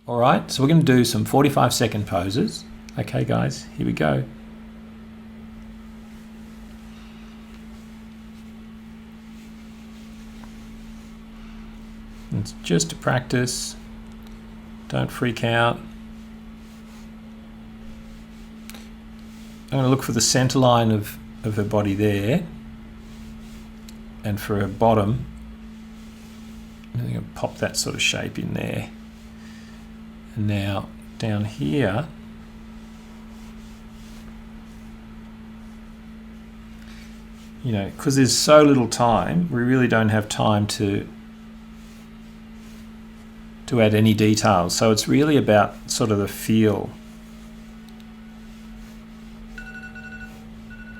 All right, so we're going to do some 45-second poses. Okay, guys, here we go. It's just a practice. Don't freak out. I'm going to look for the center line of her body there. And for her bottom, I'm going to pop that sort of shape in there. And now down here, you know, because there's so little time, we really don't have time to add any details. So it's really about sort of the feel.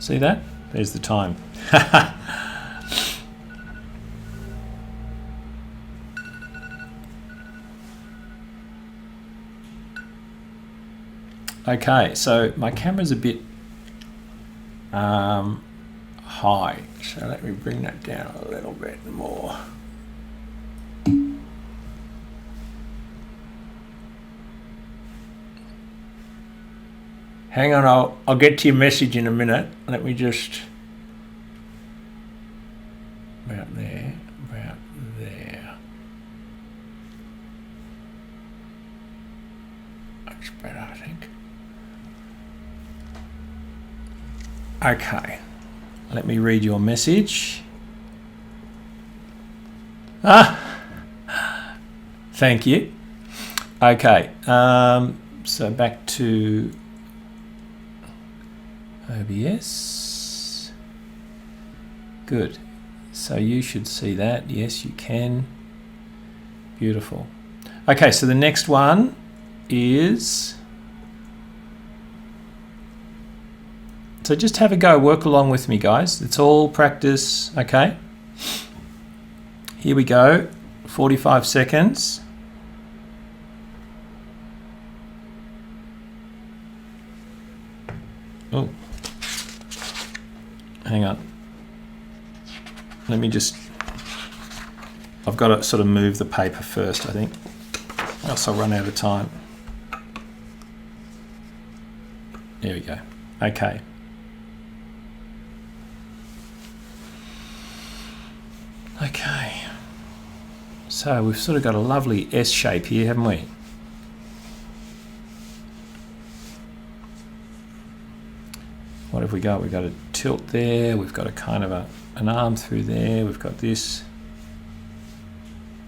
See that? There's the time. Okay, so my camera's a bit high, so let me bring that down a little bit more. Hang on, I'll get to your message in a minute. Let me just about there. That's better, I think. Okay, let me read your message. Thank you. Okay, so back to OBS. Good. So you should see that. Yes, you can. Beautiful. Okay, so the next one is... So just have a go. Work along with me, guys. It's all practice, okay? Here we go. 45 seconds. Oh. Hang on. Let me just... I've got to sort of move the paper first, I think. Or else I'll run out of time. There we go. Okay. Okay. So we've sort of got a lovely S shape here, haven't we? What have we got? We've got a tilt there. We've got a kind of an arm through there. We've got this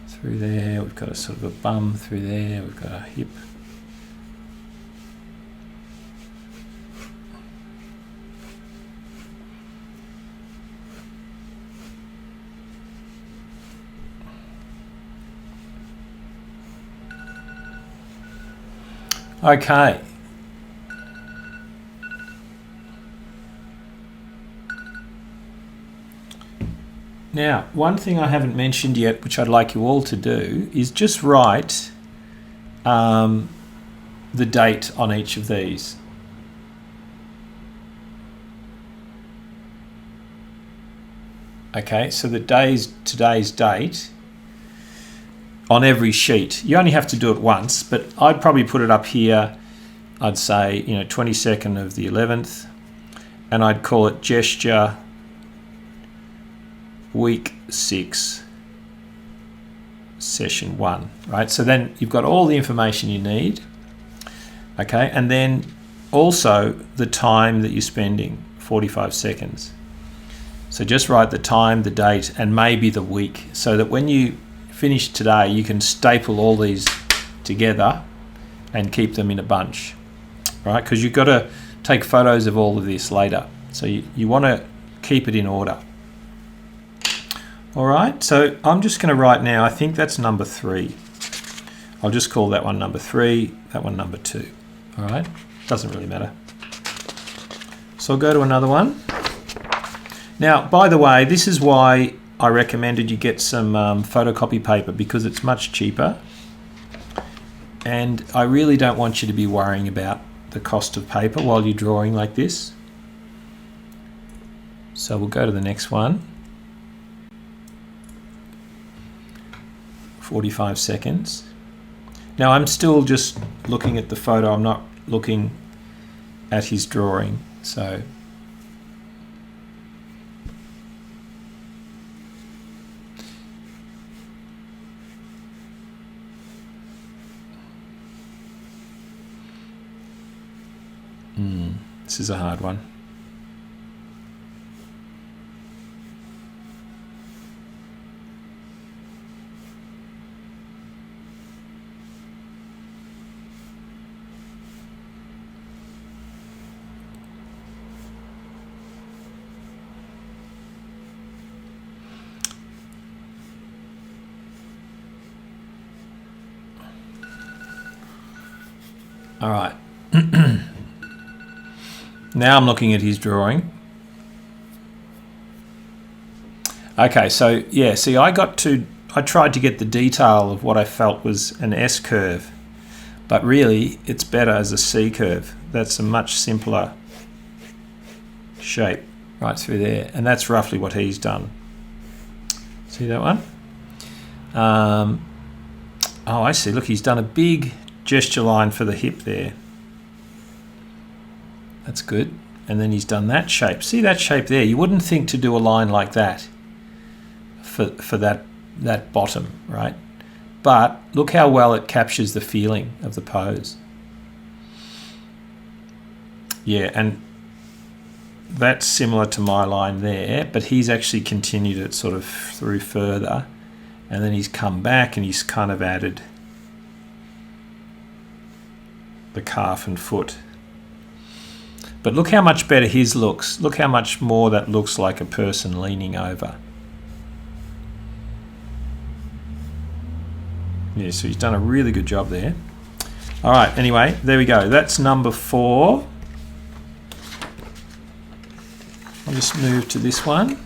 through there. We've got a sort of a bum through there. We've got a hip. Okay. Now, one thing I haven't mentioned yet, which I'd like you all to do, is just write the date on each of these. Okay, so today's date on every sheet. You only have to do it once, but I'd probably put it up here. I'd say, 22nd of the 11th, and I'd call it gesture week 6 session 1, right? So then you've got all the information you need, okay? And then also the time that you're spending, 45 seconds. So just write the time, the date, and maybe the week, so that when you finish today, you can staple all these together and keep them in a bunch, right? Because you've got to take photos of all of this later. So you want to keep it in order. All right, so I'm just going to write now, I think that's number 3. I'll just call that one number 3, that one number 2. All right, doesn't really matter. So I'll go to another one. Now, by the way, this is why I recommended you get some photocopy paper, because it's much cheaper. And I really don't want you to be worrying about the cost of paper while you're drawing like this. So we'll go to the next one. 45 seconds. Now I'm still just looking at the photo, I'm not looking at his drawing, so this is a hard one. All right. Now I'm looking at his drawing. Okay, so yeah, see, I tried to get the detail of what I felt was an S curve, but really it's better as a C curve. That's a much simpler shape right through there, and that's roughly what he's done. See that one? Oh, I see. Look, he's done a big gesture line for the hip there. That's good. And then he's done that shape. See that shape there? You wouldn't think to do a line like that for that bottom, right? But look how well it captures the feeling of the pose. Yeah, and that's similar to my line there, but he's actually continued it sort of through further, and then he's come back and he's kind of added the calf and foot. But look how much better his looks. Look how much more that looks like a person leaning over. Yeah, so he's done a really good job there. All right, anyway, there we go. That's number 4. I'll just move to this one.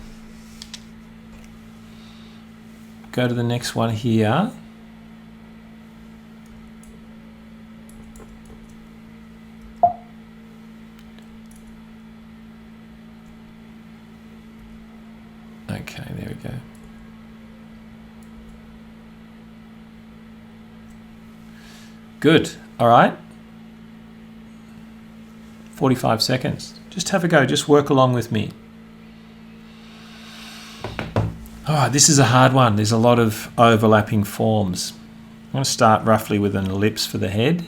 Go to the next one here. Okay, there we go. Good. All right. 45 seconds. Just have a go. Just work along with me. All right, this is a hard one. There's a lot of overlapping forms. I'm going to start roughly with an ellipse for the head.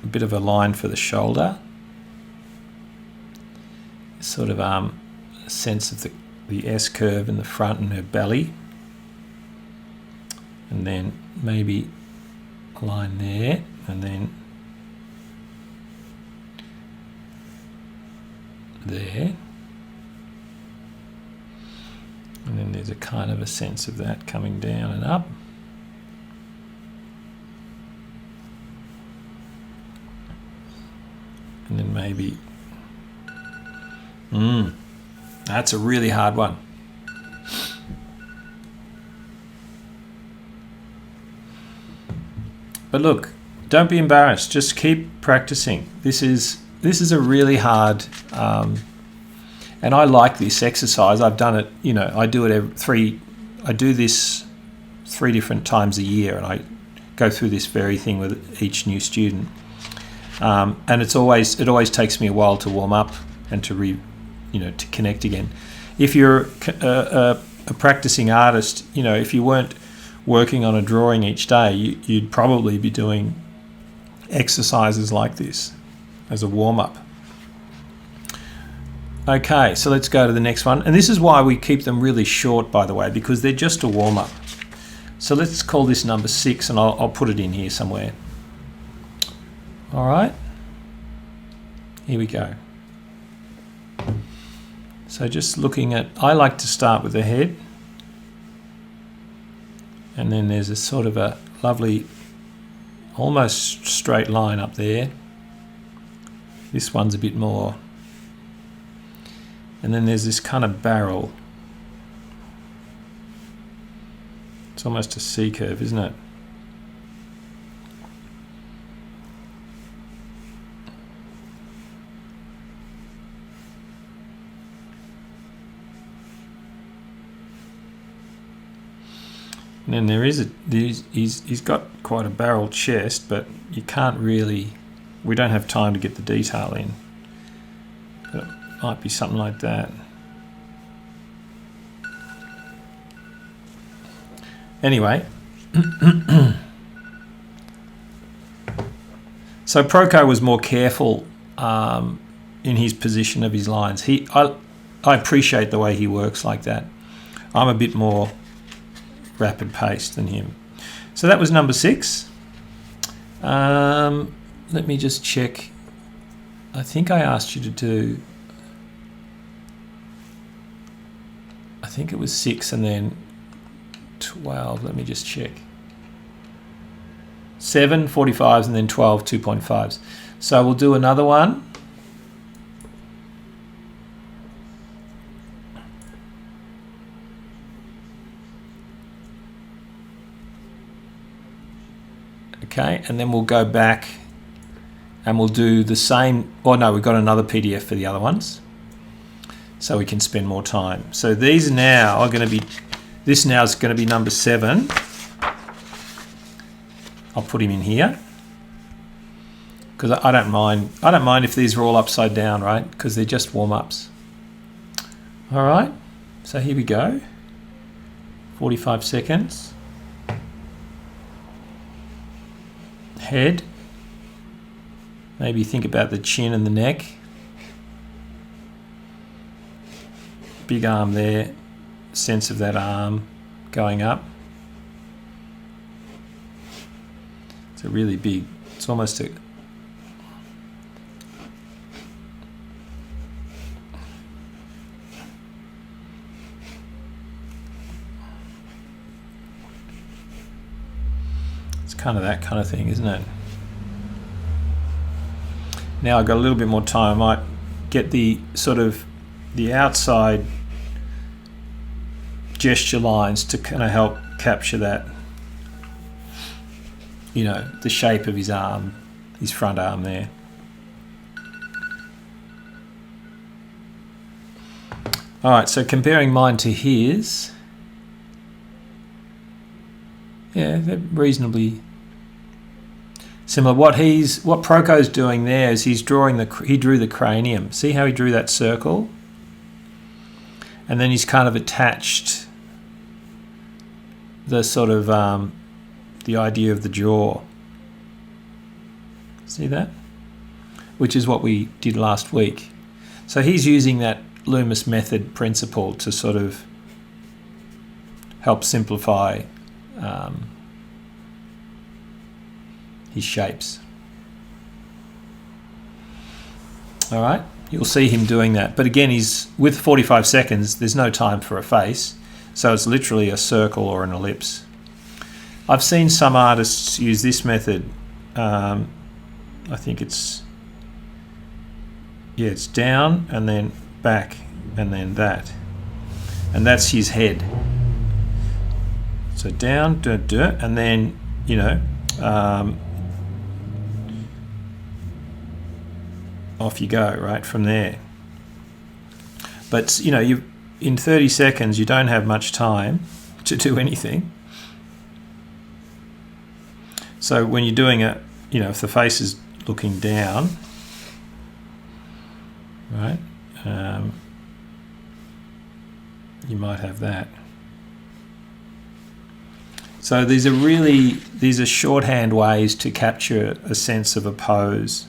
A bit of a line for the shoulder. Sort of a sense of the S curve in the front and her belly. And then maybe a line there, and then there. And then there's a kind of a sense of that coming down and up. And then maybe, that's a really hard one. But look, don't be embarrassed. Just keep practicing. This is a really hard, and I like this exercise. I've done it. You know, I do it I do this 3 different times a year, and I go through this very thing with each new student. And it always takes me a while to warm up and to to connect again. If you're a practicing artist, if you weren't working on a drawing each day, you'd probably be doing exercises like this as a warm-up. Okay, so let's go to the next one. And this is why we keep them really short, by the way, because they're just a warm-up. So let's call this number 6, and I'll put it in here somewhere. All right, here we go. So just looking at, I like to start with the head, and then there's a sort of a lovely, almost straight line up there. This one's a bit more. And then there's this kind of barrel. It's almost a C curve, isn't it? And there is he's got quite a barrel chest, but you can't really, we don't have time to get the detail in. But it might be something like that. Anyway, so Proko was more careful in his position of his lines. I appreciate the way he works like that. I'm a bit more rapid paced than him. So that was number 6. Let me just check. I think I asked you to do, I think it was 6 and then 12. Let me just check. 7 45s and then 12 2.5s. So we'll do another one. Okay, and then we'll go back and we'll do the same. Oh no, we've got another PDF for the other ones, so we can spend more time. So these now are going to be, this now is going to be number 7. I'll put him in here because I don't mind. I don't mind if these are all upside down, right? Because they're just warm-ups. All right. So here we go. 45 seconds. Head. Maybe think about the chin and the neck. Big arm there. Sense of that arm going up. It's a really big, it's almost a, it's kind of that kind of thing, isn't it? Now I've got a little bit more time. I might get the sort of the outside gesture lines to kind of help capture that, you know, the shape of his arm, his front arm there. All right, so comparing mine to his, yeah, they're reasonably similar. What Proko's doing there is he drew the cranium. See how he drew that circle? And then he's kind of attached the sort of the idea of the jaw. See that? Which is what we did last week. So he's using that Loomis method principle to sort of help simplify his shapes. All right, you'll see him doing that. But again, he's with 45 seconds, there's no time for a face. So it's literally a circle or an ellipse. I've seen some artists use this method. I think it's down and then back and then that. And that's his head. So down, and then, you know, off you go, right, from there. But, you know, in 30 seconds, you don't have much time to do anything. So when you're doing it, you know, if the face is looking down, right, you might have that. So these are shorthand ways to capture a sense of a pose.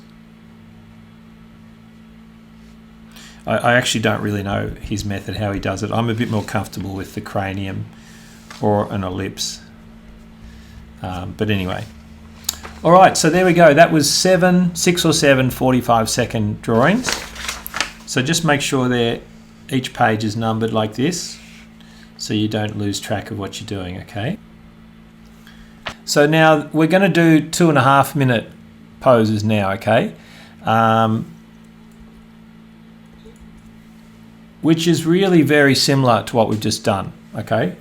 I actually don't really know his method, how he does it. I'm a bit more comfortable with the cranium or an ellipse. But anyway. All right, so there we go. That was 6 or 7 45-second drawings. So just make sure each page is numbered like this so you don't lose track of what you're doing, okay? So now we're going to do 2.5 minute poses now, okay? Which is really very similar to what we've just done, okay?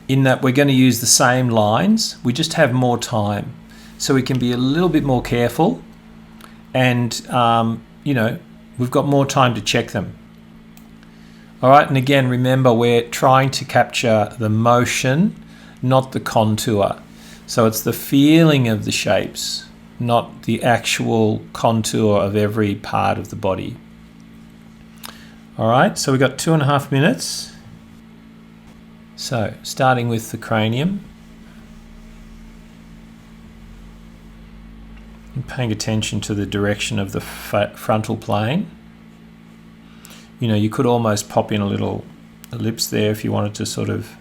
In that we're going to use the same lines, we just have more time. So we can be a little bit more careful and, you know, we've got more time to check them. All right, and again, remember we're trying to capture the motion, not the contour. So it's the feeling of the shapes, not the actual contour of every part of the body. All right, so we've got 2.5 minutes. So starting with the cranium, and paying attention to the direction of the frontal plane. You know, you could almost pop in a little ellipse there if you wanted to sort of,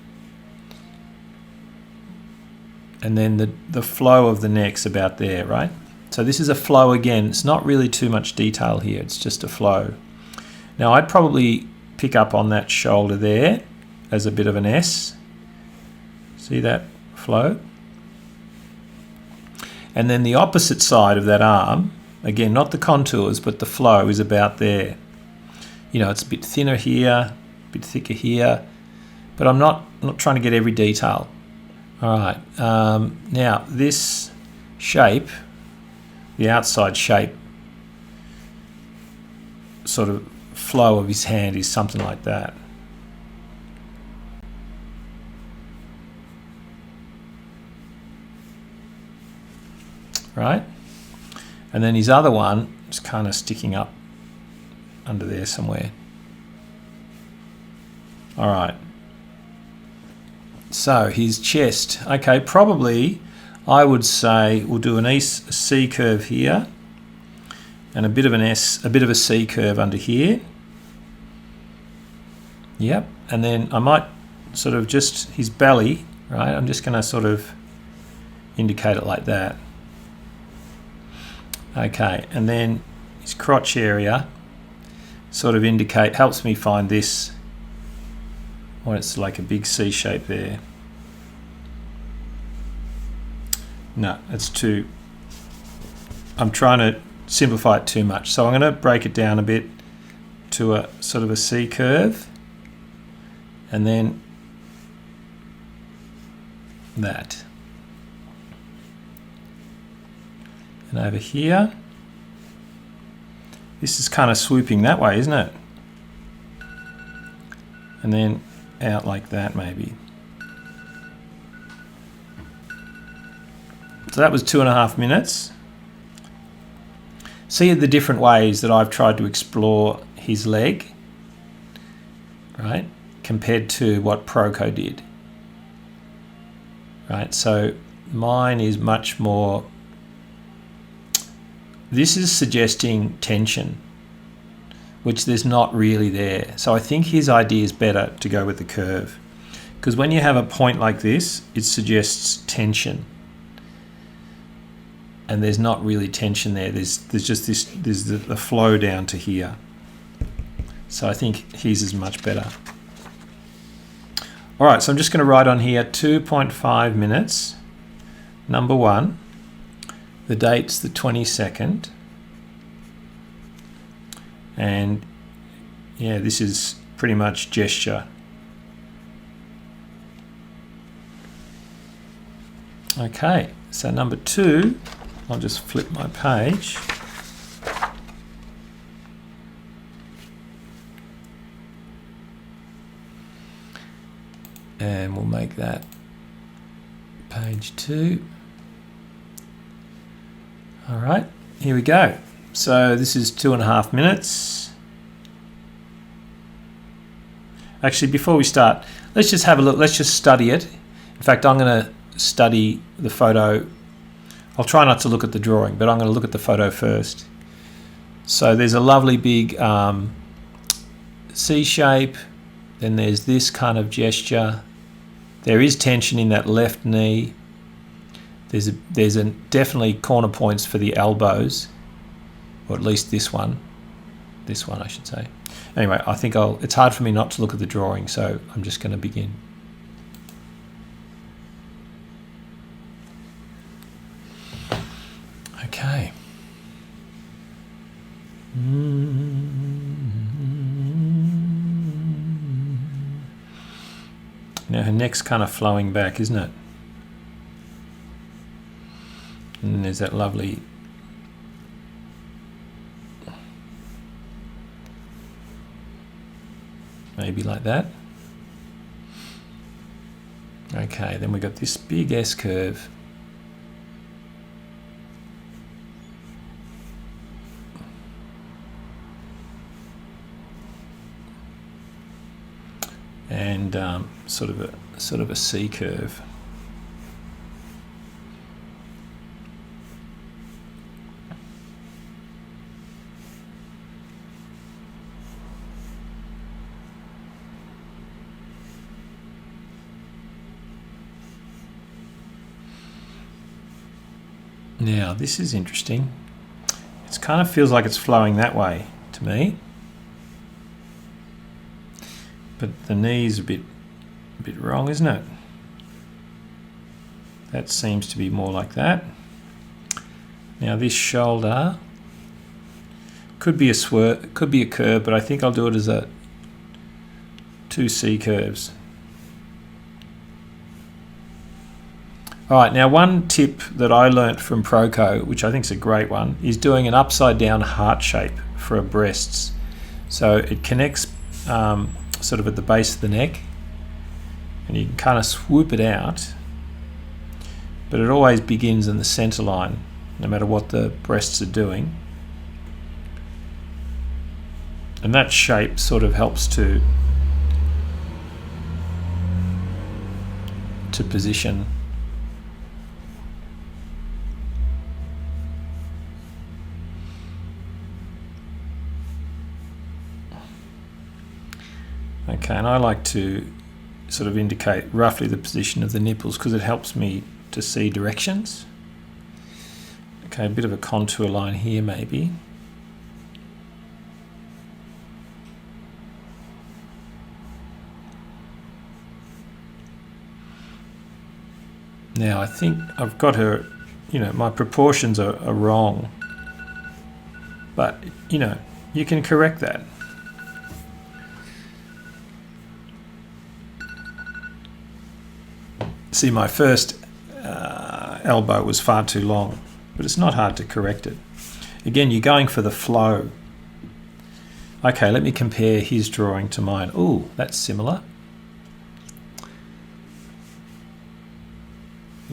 and then the flow of the neck's about there, right? So this is a flow again. It's not really too much detail here. It's just a flow. Now I'd probably pick up on that shoulder there as a bit of an S. See that flow? And then the opposite side of that arm, again, not the contours, but the flow is about there. You know, it's a bit thinner here, a bit thicker here, but I'm not trying to get every detail. All right, now this shape, the outside shape, sort of flow of his hand is something like that. Right? And then his other one is kind of sticking up under there somewhere. All right. So his chest, okay, probably I would say we'll do a C curve here and a bit of an S, a bit of a C curve under here. Yep, and then I might sort of just his belly, right? I'm just going to sort of indicate it like that. Okay, and then his crotch area sort of helps me find this, when it's like a big C shape there. No, it's too, I'm trying to simplify it too much. So I'm going to break it down a bit to a sort of a C curve, and then that. And over here, this is kind of swooping that way, isn't it? And then out like that maybe. So that was 2.5 minutes. See the different ways that I've tried to explore his leg, right, compared to what Proko did. Right, so mine is much more, this is suggesting tension, which there's not really there. So I think his idea is better to go with the curve, because when you have a point like this, it suggests tension, and there's not really tension there. There's just this, there's the flow down to here. So I think his is much better. All right, so I'm just going to write on here 2.5 minutes. Number 1, the date's the 22nd. And yeah, this is pretty much gesture. Okay, so number 2, I'll just flip my page. And we'll make that page 2. All right, here we go. So this is 2.5 minutes. Actually, before we start, let's just have a look. Let's just study it. In fact, I'm going to study the photo. I'll try not to look at the drawing, but I'm going to look at the photo first. So there's a lovely big C shape. Then there's this kind of gesture. There is tension in that left knee. There's definitely corner points for the elbows, or at least this one I should say. Anyway, I think it's hard for me not to look at the drawing, so I'm just going to begin. Okay. Now her neck's kind of flowing back, isn't it? And there's that lovely maybe like that. Okay, then we got this big S curve. And sort of a C curve. Now this is interesting. It kind of feels like it's flowing that way to me, but the knee's a bit wrong, isn't it? That seems to be more like that. Now this shoulder could be a swerve, could be a curve, but I think I'll do it as a 2 C curves. All right, now one tip that I learnt from Proco, which I think is a great one, is doing an upside down heart shape for breasts. So it connects sort of at the base of the neck, and you can kind of swoop it out, but it always begins in the center line, no matter what the breasts are doing. And that shape sort of helps to position. Okay, and I like to sort of indicate roughly the position of the nipples because it helps me to see directions. Okay, a bit of a contour line here maybe. Now I think I've got her, you know, my proportions are wrong, but you know, you can correct that. See, my first elbow was far too long, but it's not hard to correct it. Again, you're going for the flow. Okay, let me compare his drawing to mine. Ooh, that's similar.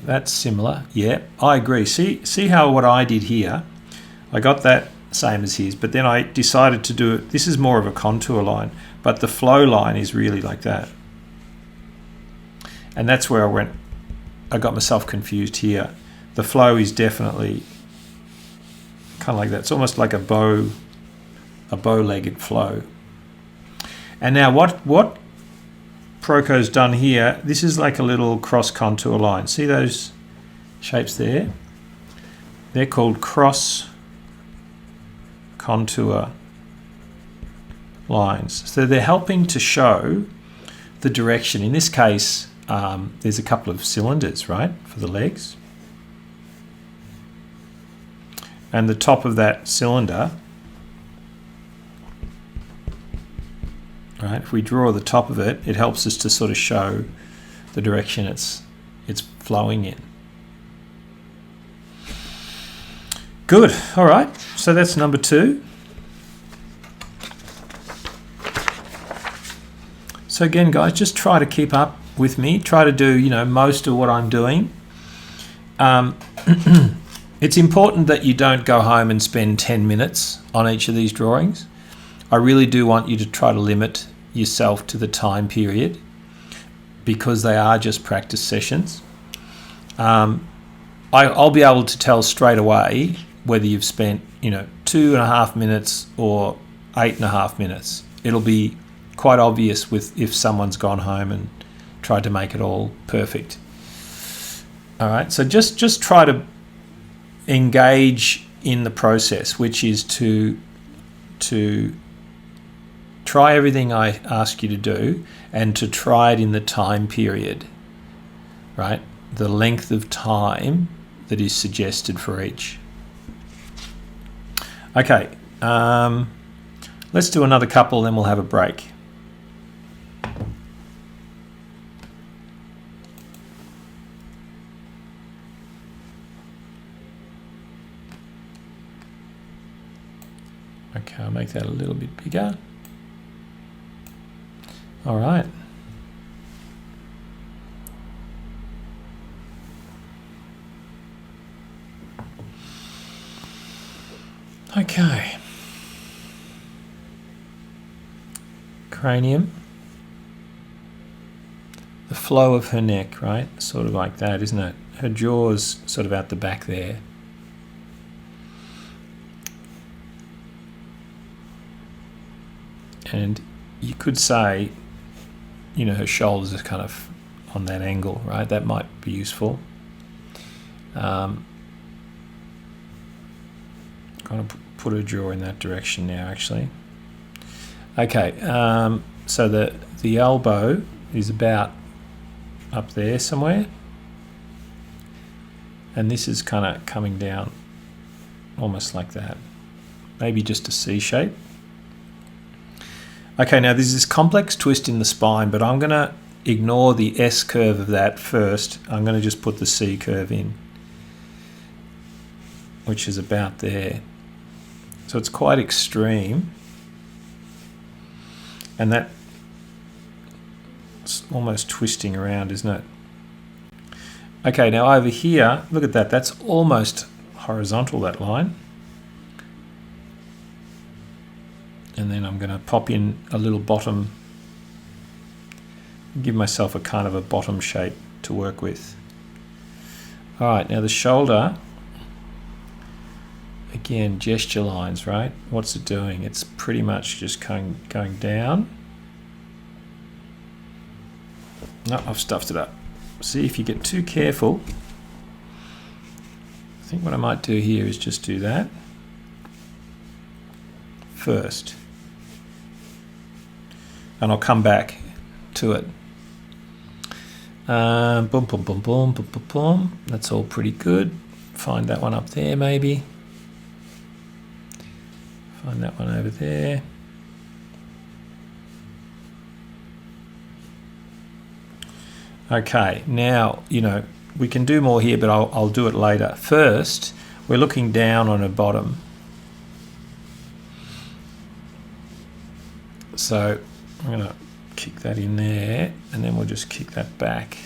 That's similar. Yeah, I agree. See how what I did here, I got that same as his, but then I decided to do it. This is more of a contour line, but the flow line is really like that. And that's where I got myself confused here. The flow is definitely kind of like that. It's almost like a bow-legged flow. And now what Proco's done here, this is like a little cross contour line. See those shapes there? They're called cross contour lines. So they're helping to show the direction. In this case, there's a couple of cylinders, right, for the legs. And the top of that cylinder, right, if we draw the top of it, it helps us to sort of show the direction it's flowing in. Good, all right, so that's number 2. So again, guys, just try to keep up with me. Try to do, you know, most of what I'm doing. It's important that you don't go home and spend 10 minutes on each of these drawings. I really do want you to try to limit yourself to the time period because they are just practice sessions. I'll be able to tell straight away whether you've spent, you know, 2.5 minutes or 8.5 minutes. It'll be quite obvious if someone's gone home and tried to make it all perfect. All right, so just try to engage in the process, which is to try everything I ask you to do and to try it in the time period, right? The length of time that is suggested for each. Okay, let's do another couple, then we'll have a break. Okay, I'll make that a little bit bigger. All right. Okay. Cranium. The flow of her neck, right? Sort of like that, isn't it? Her jaw's sort of out the back there. And you could say, you know, her shoulders are kind of on that angle, right? That might be useful. Kind of put her jaw in that direction now, actually. Okay, so the elbow is about up there somewhere, and this is kind of coming down almost like that, maybe just a C shape. Okay, now there's this complex twist in the spine, but I'm going to ignore the S curve of that first. I'm going to just put the C curve in, which is about there. So it's quite extreme, and that's almost twisting around, isn't it? Okay, now over here, look at that. That's almost horizontal, that line. And then I'm going to pop in a little bottom, give myself a kind of a bottom shape to work with. All right, now the shoulder, again, gesture lines, right? What's it doing? It's pretty much just going down. No, I've stuffed it up. See, if you get too careful, I think what I might do here is just do that first. And I'll come back to it. Boom, boom, boom, boom, boom, boom, boom. That's all pretty good. Find that one up there, maybe. Find that one over there. Okay, now, you know, we can do more here, but I'll do it later. First, we're looking down on her bottom. So I'm going to kick that in there, and then we'll just kick that back.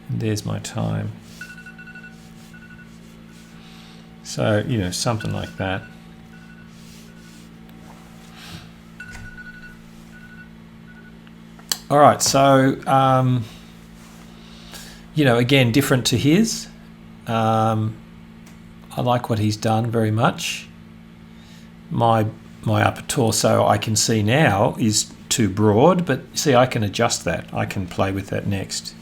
And there's my time. So, you know, something like that. All right, so, you know, again, different to his. I like what he's done very much. My upper torso, I can see now, is too broad, but see, I can adjust that. I can play with that next.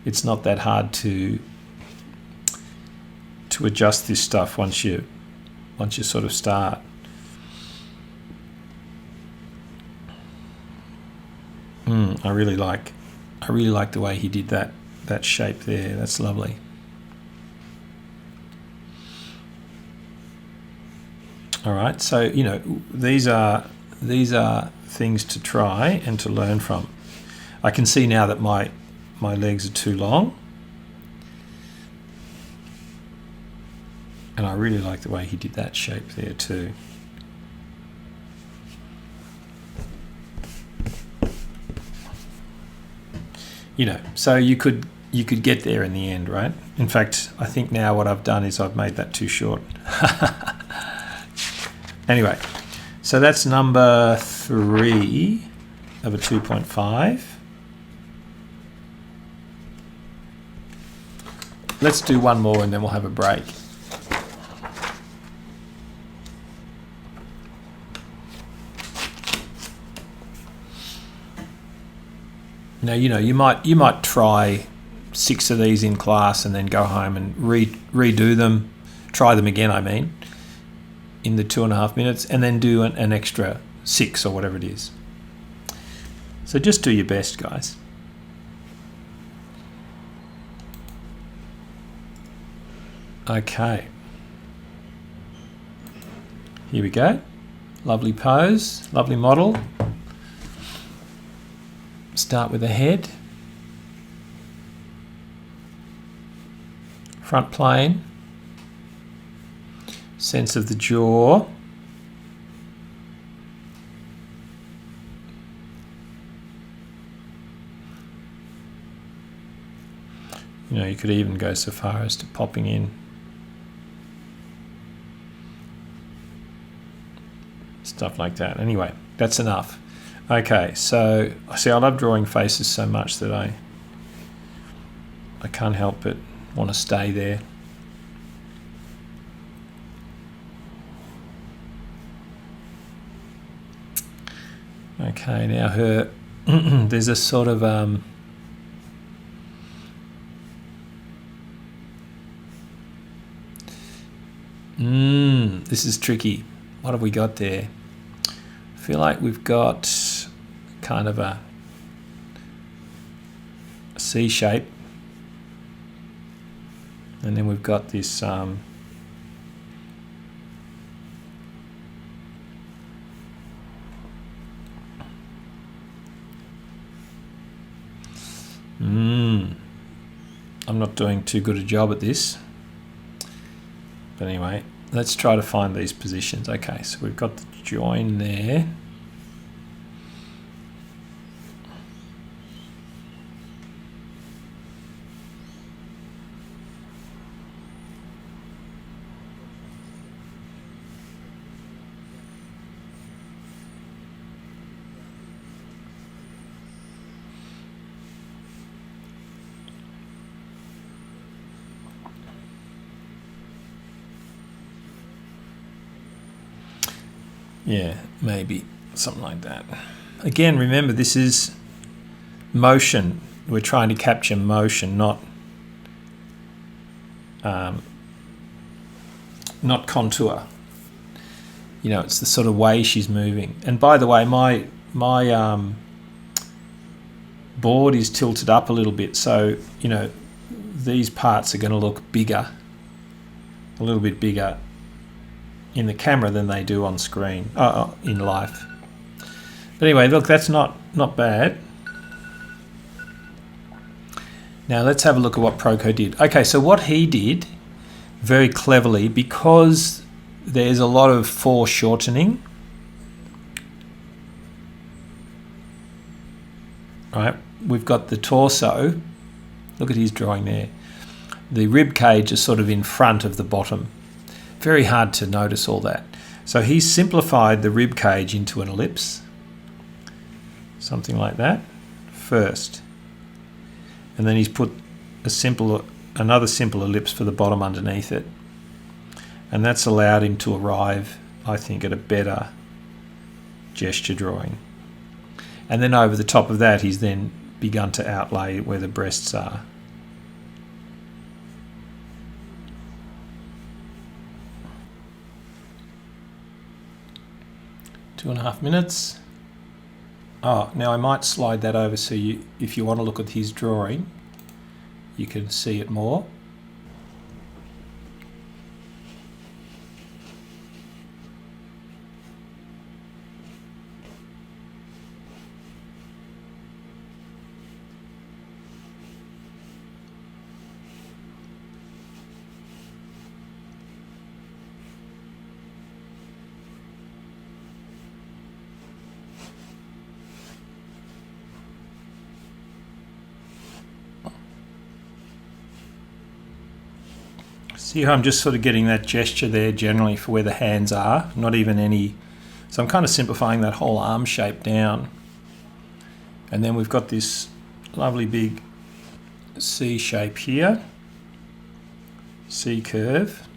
It's not that hard to adjust this stuff once you sort of start. I really like the way he did that shape there. That's lovely. All right, so you know, these are things to try and to learn from. I can see now that my legs are too long, and I really like the way he did that shape there too. You know, so you could get there in the end, right? In fact, I think now what I've done is I've made that too short. Anyway, so that's number 3 of a 2.5. Let's do one more and then we'll have a break. Now, you know, you might try 6 of these in class and then go home and redo them, try them again, I mean, in the 2.5 minutes, and then do an extra 6 or whatever it is. So just do your best, guys. Okay. Here we go. Lovely pose, lovely model. Start with the head. Front plane. Sense of the jaw. You know, you could even go so far as to popping in stuff like that. Anyway, that's enough. Okay, so see, I love drawing faces so much that I can't help but want to stay there. Okay, now her there's a sort of this is tricky. What have we got there? I feel like we've got kind of a C shape, and then we've got this I'm not doing too good a job at this, but anyway, let's try to find these positions. Okay, so we've got the join there. Yeah, maybe something like that. Again, remember, this is motion. We're trying to capture motion, not contour. You know, it's the sort of way she's moving. And by the way, my board is tilted up a little bit, so you know these parts are going to look bigger, a little bit bigger in the camera than they do on screen, in life. But anyway, look, that's not bad. Now let's have a look at what Proko did. Okay, so what he did very cleverly, because there's a lot of foreshortening, right? We've got the torso. Look at his drawing there. The rib cage is sort of in front of the bottom. Very hard to notice all that. So he's simplified the rib cage into an ellipse, something like that first, and then he's put another simple ellipse for the bottom underneath it, and that's allowed him to arrive, I think, at a better gesture drawing. And then over the top of that, he's then begun to outlay where the breasts are. Two and a half minutes. Oh, now I might slide that over so if you want to look at his drawing, you can see it more. See how I'm just sort of getting that gesture there generally for where the hands are, not even any. So I'm kind of simplifying that whole arm shape down. And then we've got this lovely big C shape here, C curve.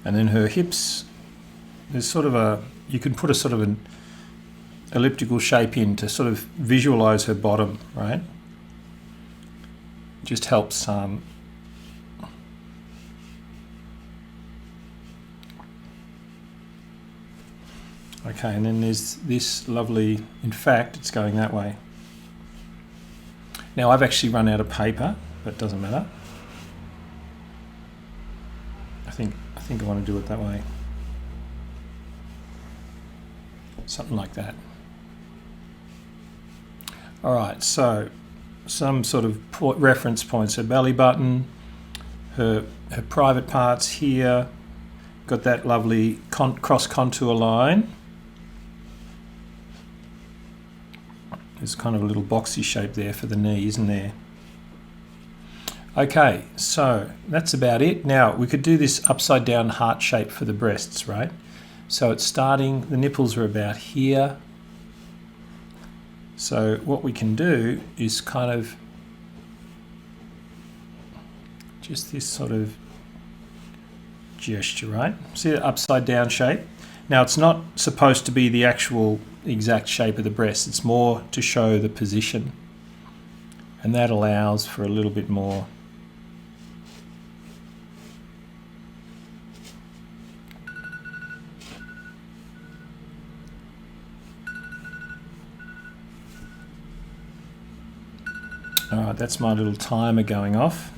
And then her hips, there's sort of you can put a sort of an elliptical shape in to sort of visualize her bottom, right? Just helps okay, and then there's this lovely, in fact it's going that way. Now I've actually run out of paper, but it doesn't matter. I think I want to do it that way. Something like that. All right, so some sort of reference points. Her belly button, her private parts here, got that lovely cross contour line. There's kind of a little boxy shape there for the knee, isn't there? Okay, so that's about it. Now we could do this upside down heart shape for the breasts, right? So it's starting, the nipples are about here. So what we can do is kind of just this sort of gesture, right? See the upside down shape? Now it's not supposed to be the actual exact shape of the breast, it's more to show the position. And that allows for a little bit more Alright, that's my little timer going off.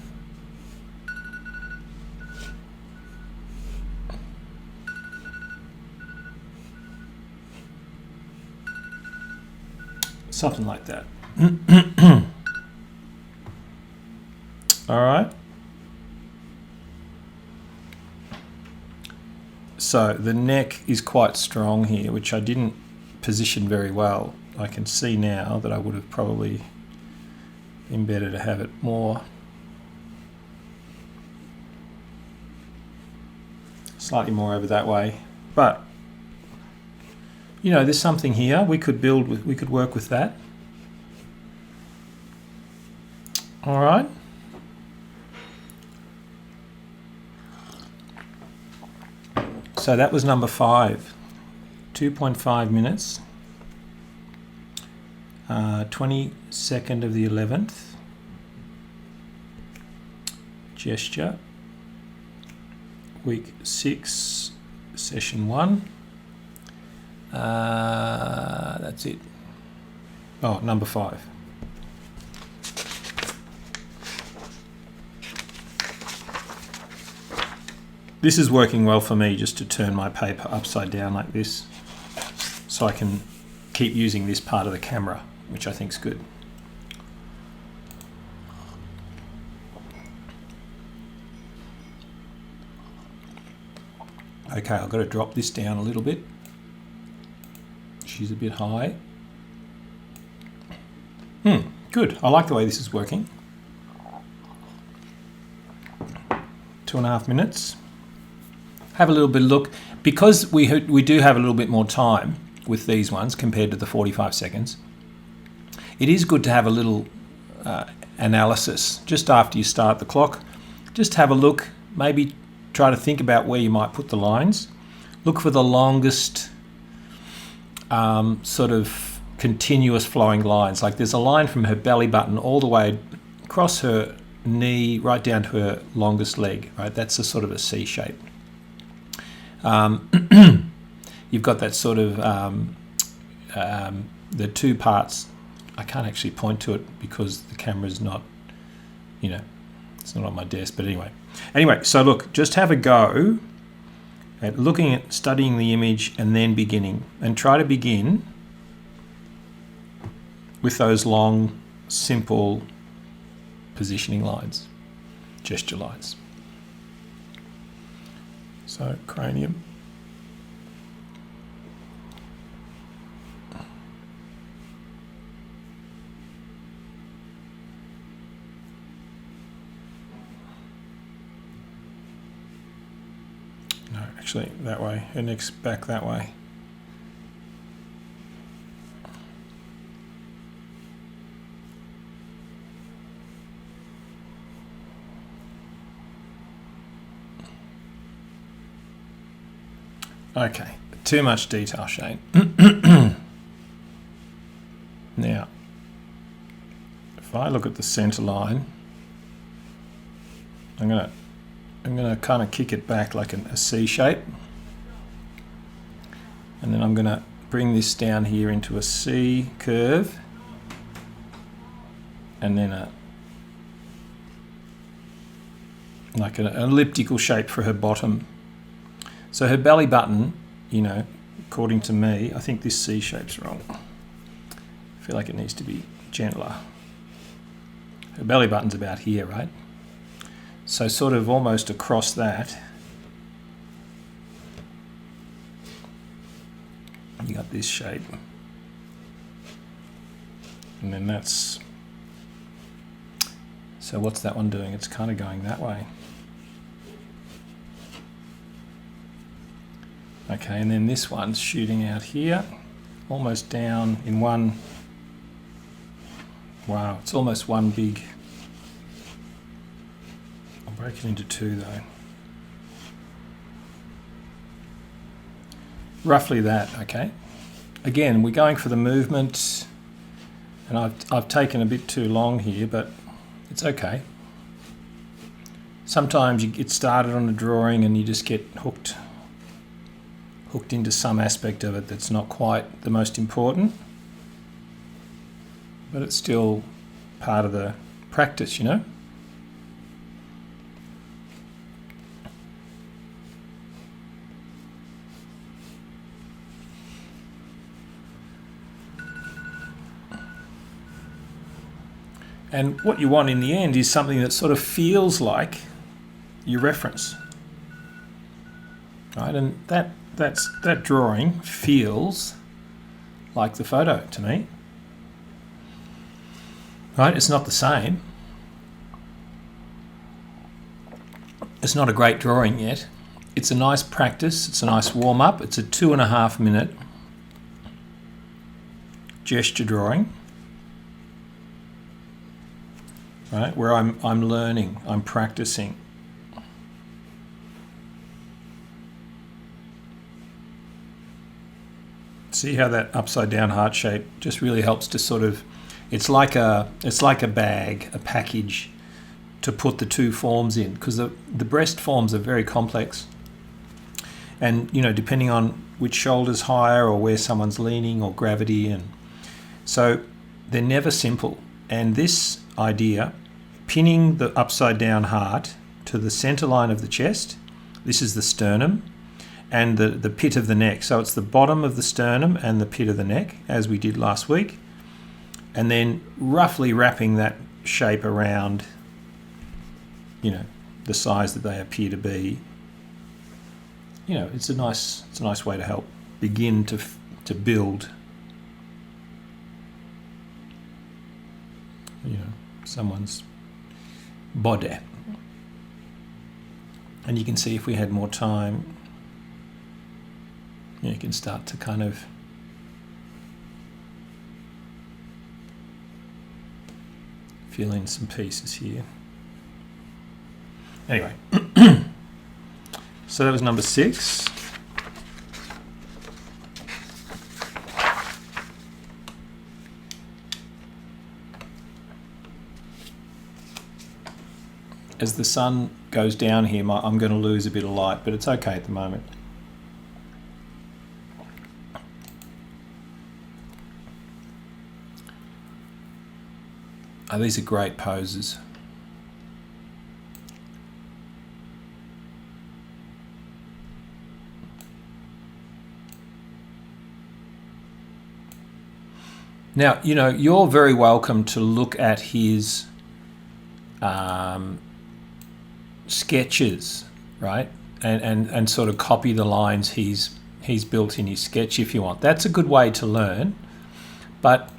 Something like that. Alright. So the neck is quite strong here, which I didn't position very well. I can see now that I would have probably been better to have it more slightly more over that way, but you know, there's something here we could build with, we could work with that. All right, so that was number 5, 2.5 minutes. 22nd of the 11th, gesture, week 6, session 1. That's it. Oh, number 5. This is working well for me, just to turn my paper upside down like this, so I can keep using this part of the camera, which I think is good. Okay, I've got to drop this down a little bit. She's a bit high. Good. I like the way this is working. 2.5 minutes. Have a little bit of look. Because we do have a little bit more time with these ones compared to the 45 seconds, it is good to have a little analysis just after you start the clock. Just have a look, maybe try to think about where you might put the lines. Look for the longest sort of continuous flowing lines. Like there's a line from her belly button all the way across her knee right down to her longest leg, right? That's a sort of a C shape. You've got that sort of the two parts. I can't actually point to it because the camera's not, you know, it's not on my desk, but anyway, so look, just have a go at looking at studying the image and then beginning, and try to begin with those long, simple positioning lines, gesture lines. So cranium. No, actually that way. Her neck's back that way. Okay, too much detail, Shane. Now, if I look at the center line, I'm gonna kind of kick it back like a C shape, and then I'm gonna bring this down here into a C curve, and then like an elliptical shape for her bottom. So her belly button, you know, according to me, I think this C shape's wrong. I feel like it needs to be gentler. Her belly button's about here, right? So sort of almost across that, you got this shape. And then that's, so what's that one doing? It's kind of going that way. Okay, and then this one's shooting out here, almost down in one, wow, it's almost one big, I'll break it into two though. Roughly that, okay. Again, we're going for the movement, and I've taken a bit too long here, but it's okay. Sometimes you get started on a drawing and you just get hooked into some aspect of it that's not quite the most important, but it's still part of the practice, you know. And what you want in the end is something that sort of feels like your reference, right? And that drawing feels like the photo to me, right? It's not the same. It's not a great drawing yet. It's a nice practice. It's a nice warm-up. It's a 2.5 minute gesture drawing, right? Where I'm learning, I'm practicing. See how that upside down heart shape just really helps to sort of, it's like a bag, a package to put the two forms in, because the breast forms are very complex. And, you know, depending on which shoulder's higher or where someone's leaning or gravity, and so they're never simple. And this idea, pinning the upside down heart to the center line of the chest, this is the sternum, and the pit of the neck. So it's the bottom of the sternum and the pit of the neck, as we did last week. And then roughly wrapping that shape around, you know, the size that they appear to be. You know, it's a nice way to help begin to build, you know, someone's body. And you can see if we had more time, you can start to kind of fill in some pieces here. Anyway, so that was number 6. As the sun goes down here, I'm going to lose a bit of light, but it's okay at the moment. Oh, these are great poses. Now, you know, you're very welcome to look at his sketches, right? And sort of copy the lines he's built in his sketch if you want. That's a good way to learn, but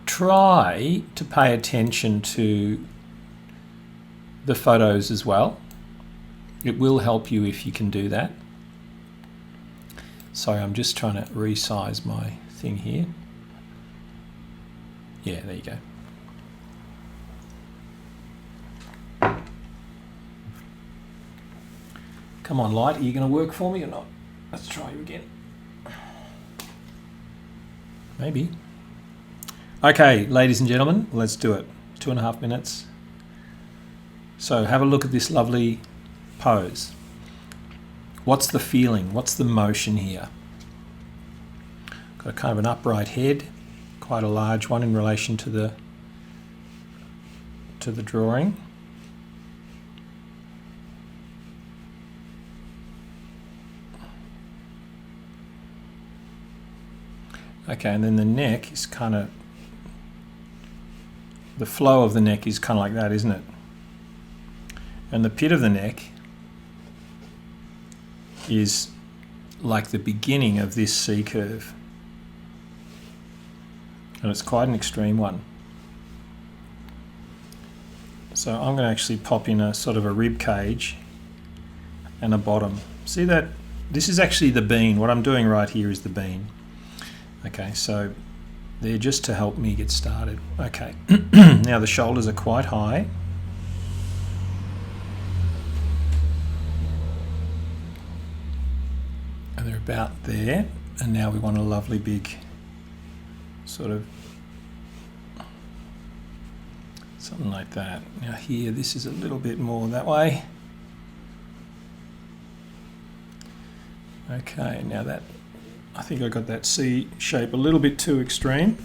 try to pay attention to the photos as well. It will help you if you can do that. Sorry, I'm just trying to resize my thing here. Yeah, there you go. Come on, light, are you going to work for me or not? Let's try you again. Maybe. Okay, ladies and gentlemen, let's do it. 2.5 minutes. So have a look at this lovely pose. What's the feeling? What's the motion here? Got a kind of an upright head, quite a large one in relation to the drawing. Okay, and then the neck is kind of, the flow of the neck is kind of like that, isn't it? And the pit of the neck is like the beginning of this C curve. And it's quite an extreme one. So I'm going to actually pop in a sort of a rib cage and a bottom. See that? This is actually the bean. What I'm doing right here is the bean. Okay, so they're just to help me get started. Okay, now the shoulders are quite high. And they're about there. And now we want a lovely big sort of something like that. Now here, this is a little bit more that way. Okay, now that, I think I got that C shape a little bit too extreme.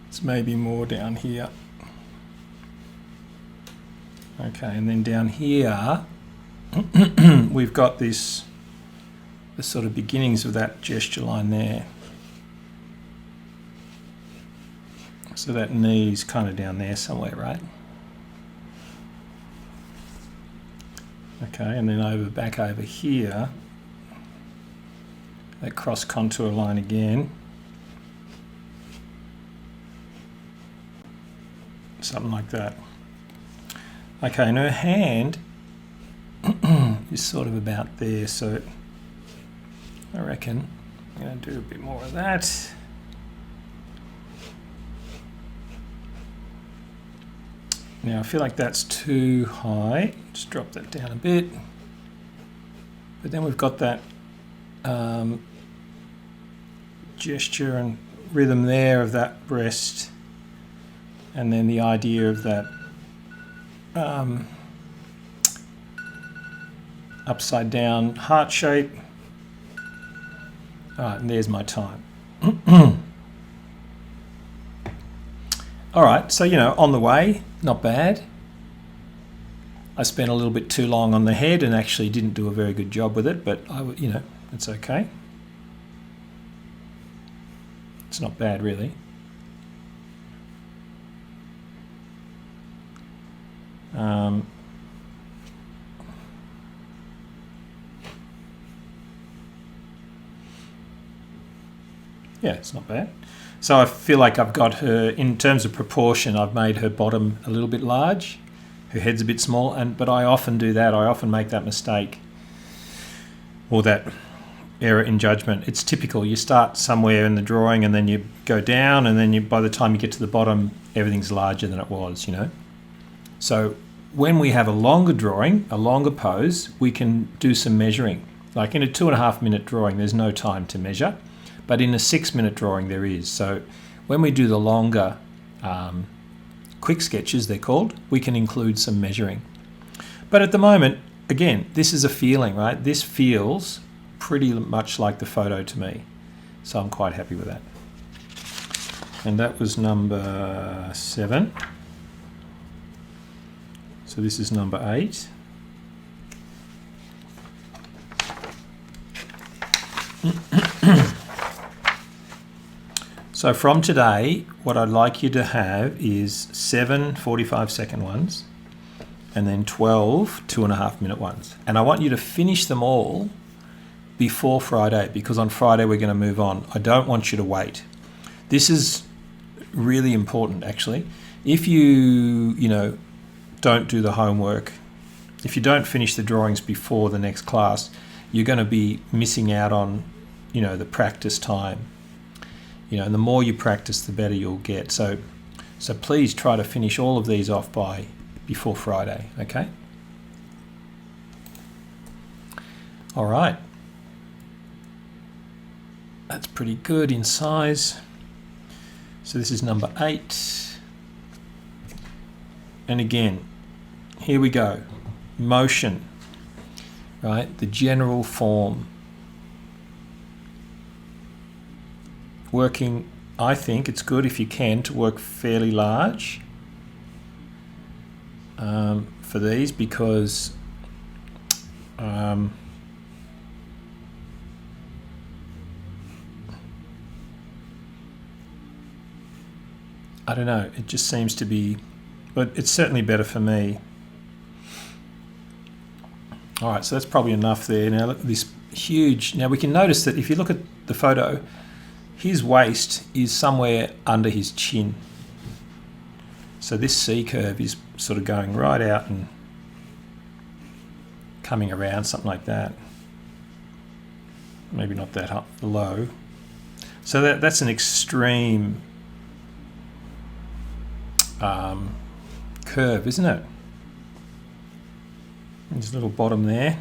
It's maybe more down here. Okay, and then down here, we've got this, the sort of beginnings of that gesture line there. So that knee's kind of down there somewhere, right? Okay, and then back over here, that cross contour line again. Something like that. Okay, and her hand is sort of about there, so I reckon I'm going to do a bit more of that. Now I feel like that's too high. Just drop that down a bit. But then we've got that gesture and rhythm there of that breast, and then the idea of that upside down heart shape. All right, and there's my time. All right, so, you know, on the way, not bad. I spent a little bit too long on the head and actually didn't do a very good job with it, but you know, it's okay. It's not bad, really. Yeah, it's not bad. So I feel like I've got her, in terms of proportion, I've made her bottom a little bit large, her head's a bit small, but I often do that. I often make that mistake, or that error in judgment. It's typical. You start somewhere in the drawing and then you go down, and then by the time you get to the bottom, everything's larger than it was, you know. So when we have a longer drawing, a longer pose, we can do some measuring. Like in a 2.5 minute drawing, there's no time to measure. But in a 6 minute drawing there is. So when we do the longer quick sketches, they're called, we can include some measuring. But at the moment, again, this is a feeling, right? This feels pretty much like the photo to me. So I'm quite happy with that. And that was number 7. So this is number 8. So from today, what I'd like you to have is 7 45-second ones, and then 12 2.5 minute ones. And I want you to finish them all before Friday, because on Friday we're going to move on. I don't want you to wait. This is really important, actually. If you don't do the homework, if you don't finish the drawings before the next class, you're going to be missing out on, the practice time. And the more you practice, the better you'll get. So please try to finish all of these off before Friday, okay? All right. That's pretty good in size. So this is number 8. And again, here we go. Motion, right? The general form. Working, I think it's good if you can to work fairly large for these, because I don't know, it just seems to be, but it's certainly better for me. All right, so that's probably enough there. Now this huge, now we can notice that if you look at the photo, his waist is somewhere under his chin. So this C curve is sort of going right out and coming around, something like that. Maybe not that low. So that's an extreme curve, isn't it? There's a little bottom there.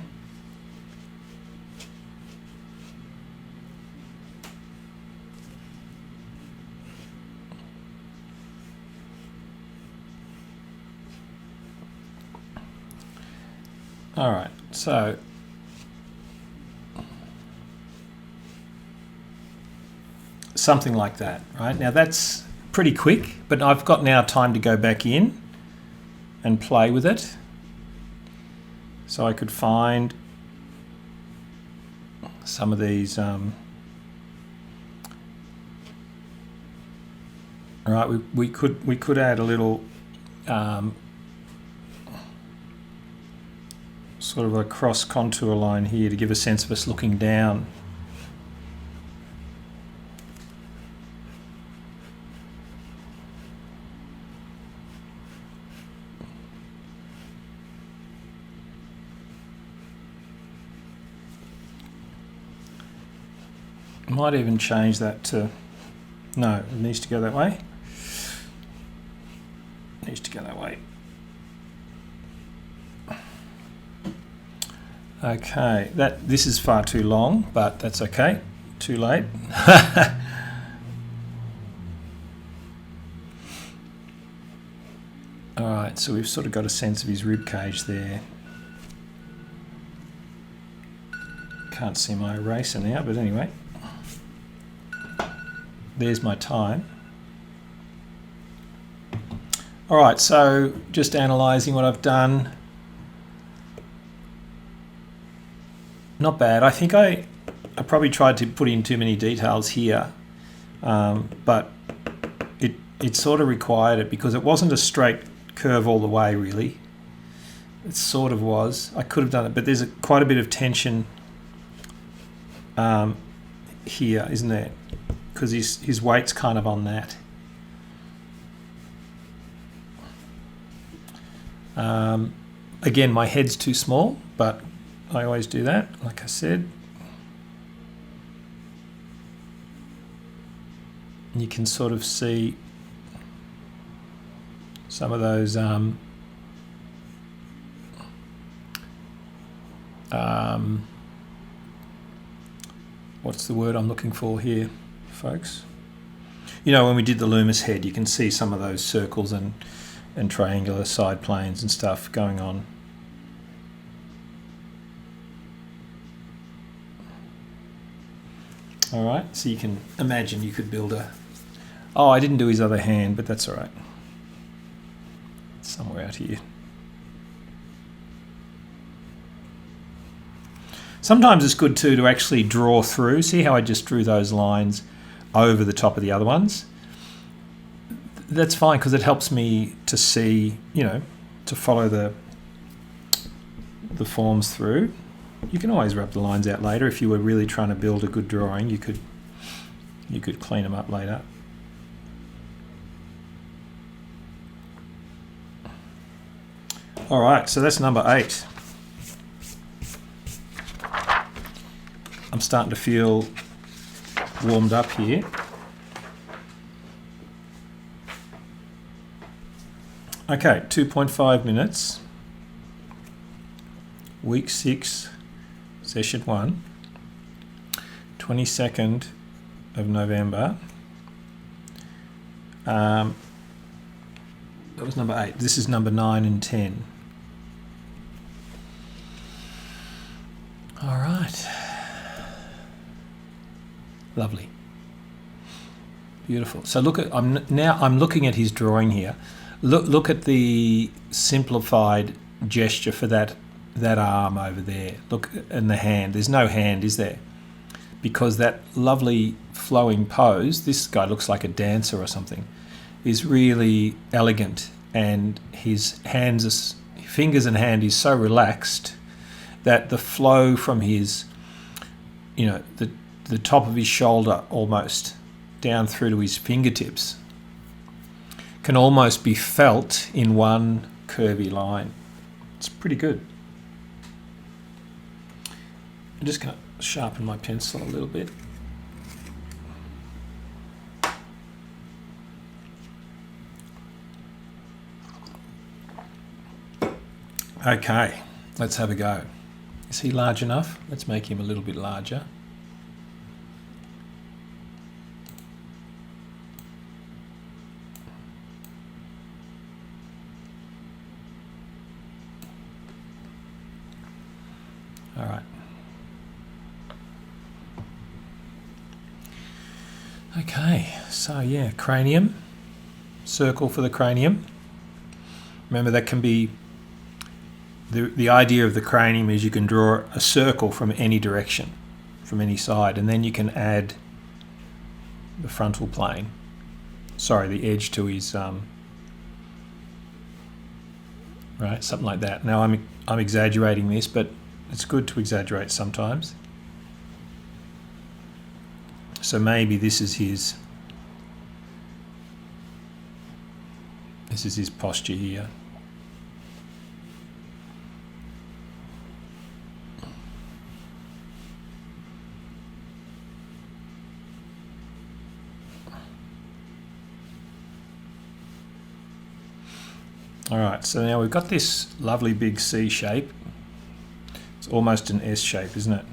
All right, so something like that, right? Now that's pretty quick, but I've got now time to go back in and play with it. So I could find some of these, right, we could add a little sort of a cross contour line here to give a sense of us looking down. Might even change that to, no, it needs to go that way. Needs to go that way. Okay, this is far too long, but that's okay. Too late. All right, so we've sort of got a sense of his rib cage there. Can't see my eraser now, but anyway. There's my time. All right, so just analysing what I've done. Not bad. I think I probably tried to put in too many details here, but it sort of required it because it wasn't a straight curve all the way, really. It sort of was. I could have done it, but there's quite a bit of tension here, isn't there? Because his weight's kind of on that. Again, my head's too small, but I always do that, like I said. And you can sort of see some of those what's the word I'm looking for here, folks? You know, when we did the Loomis head, you can see some of those circles and triangular side planes and stuff going on. All right, so you can imagine you could build a... Oh, I didn't do his other hand, but that's all right. It's somewhere out here. Sometimes it's good too to actually draw through. See how I just drew those lines over the top of the other ones? That's fine because it helps me to see, you know, to follow the forms through. You can always rub the lines out later. If you were really trying to build a good drawing, you could clean them up later. All right, so that's number 8. I'm starting to feel warmed up here. Okay, 2.5 minutes. Week 6. Session 1, 22nd of November. That was number 8. This is number 9 and 10. All right. Lovely. Beautiful. So look at, I'm looking at his drawing here. Look at the simplified gesture for that arm over there. Look, and the hand. There's no hand, is there? Because that lovely flowing pose, this guy looks like a dancer or something, is really elegant, and his hands, fingers and hand is so relaxed that the flow from his, you know, the top of his shoulder almost down through to his fingertips can almost be felt in one curvy line. It's pretty good. I'm just going to sharpen my pencil a little bit. Okay, let's have a go. Is he large enough? Let's make him a little bit larger. All right. Okay, so yeah, cranium, circle for the cranium. Remember, that can be, the idea of the cranium is you can draw a circle from any direction, from any side, and then you can add the frontal plane, the edge to his, right, something like that. Now I'm exaggerating this, but it's good to exaggerate sometimes. So maybe this is his posture here. All right, so now we've got this lovely big C shape. It's almost an S shape, isn't it?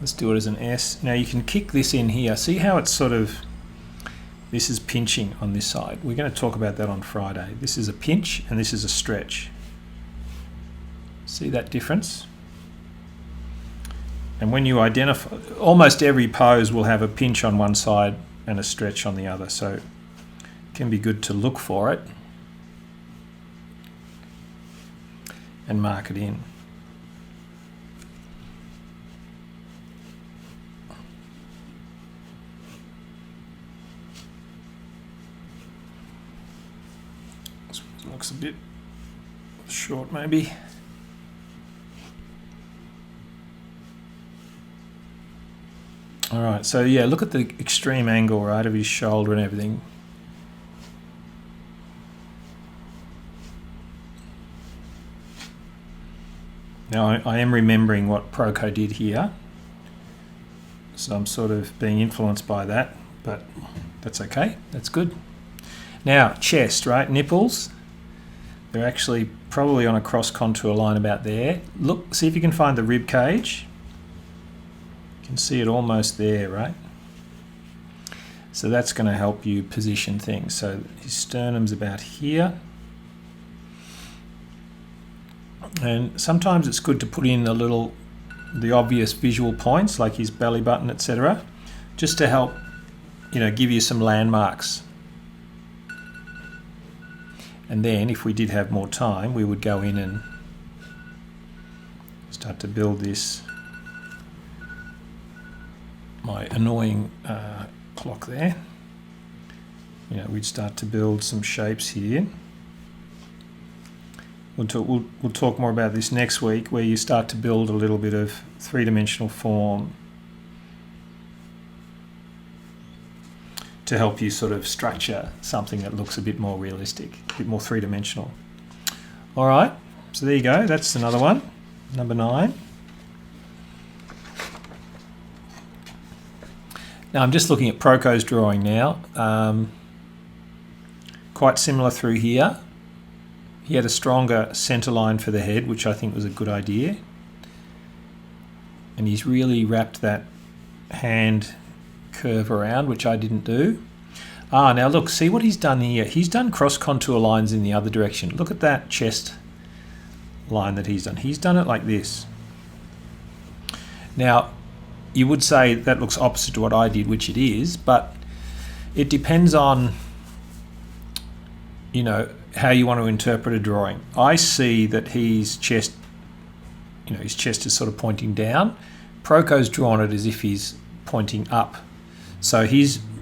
Let's do it as an S. Now you can kick this in here. See how it's sort of, this is pinching on this side. We're going to talk about that on Friday. This is a pinch and this is a stretch. See that difference? And when you identify, almost every pose will have a pinch on one side and a stretch on the other. So it can be good to look for it and mark it in. Looks a bit short maybe. All right, so yeah, look at the extreme angle, right, of his shoulder and everything. Now I am remembering what Proko did here, so I'm sort of being influenced by that, but that's okay, that's good. Now chest, right, nipples. They're actually probably on a cross contour line about there. Look, see if you can find the rib cage. You can see it almost there, right? So that's going to help you position things. So his sternum's about here. And sometimes it's good to put in the obvious visual points like his belly button, etc., just to help, give you some landmarks. And then if we did have more time, we would go in and start to build this. My annoying clock there. We'd start to build some shapes here. We'll talk more about this next week, where you start to build a little bit of three-dimensional form to help you sort of structure something that looks a bit more realistic, a bit more three-dimensional. All right, so there you go. That's another one, number 9. Now I'm just looking at Proko's drawing now. Quite similar through here. He had a stronger centre line for the head, which I think was a good idea. And he's really wrapped that hand curve around, which I didn't do. Now look, see what he's done here. He's done cross contour lines in the other direction. Look at that chest line that he's done. He's done it like this. Now, you would say that looks opposite to what I did, which it is, but it depends on, how you want to interpret a drawing. I see that his chest is sort of pointing down. Proko's drawn it as if he's pointing up. So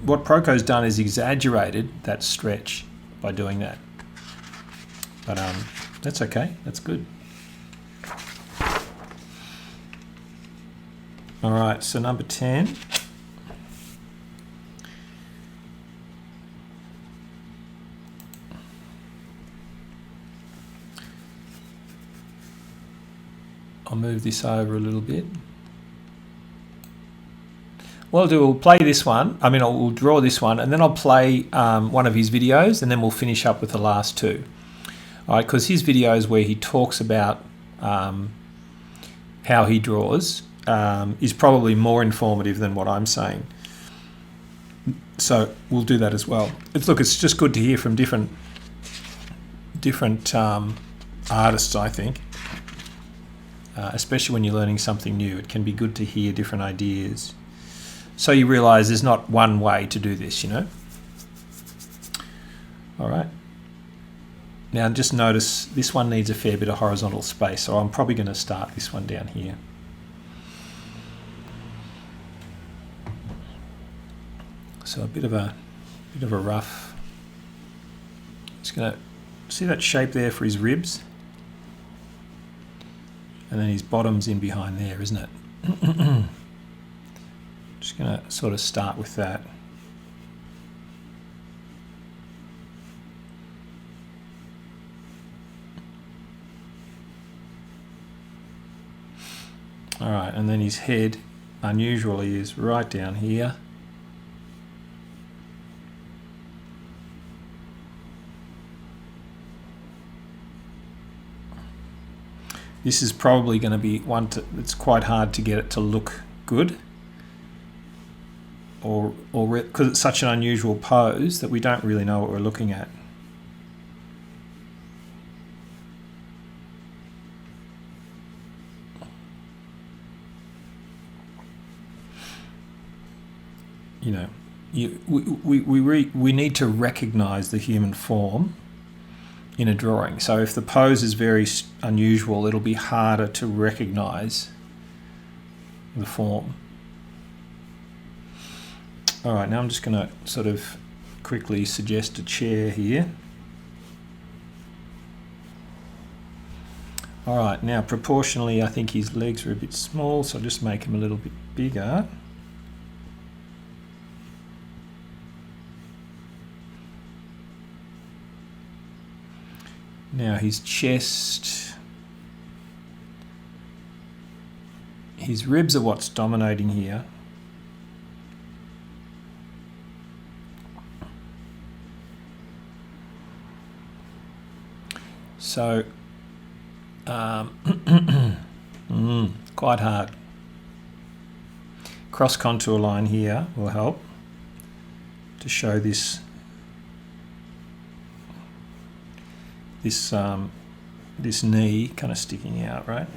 what Proko's done is exaggerated that stretch by doing that. But that's okay, that's good. All right, so number 10. I'll move this over a little bit. What I'll do, we'll play this one. We'll draw this one, and then I'll play one of his videos, and then we'll finish up with the last two. All right, because his videos where he talks about how he draws is probably more informative than what I'm saying. So we'll do that as well. It's just good to hear from different artists, I think. Especially when you're learning something new, it can be good to hear different ideas. So you realise there's not one way to do this, you know. All right. Now just notice this one needs a fair bit of horizontal space, so I'm probably going to start this one down here. So a bit of a rough. Just going to see that shape there for his ribs, and then his bottom's in behind there, isn't it? Just going to sort of start with that. All right, and then his head, unusually, is right down here. This is probably going to be one it's quite hard to get it to look good, or because it's such an unusual pose that we don't really know what we're looking at. You know, we need to recognize the human form in a drawing. So if the pose is very unusual, it'll be harder to recognize the form. All right, now I'm just going to sort of quickly suggest a chair here. All right, now proportionally, I think his legs are a bit small, so I'll just make him a little bit bigger. Now his chest, his ribs are what's dominating here. So, quite hard. Cross contour line here will help to show this knee kind of sticking out, right?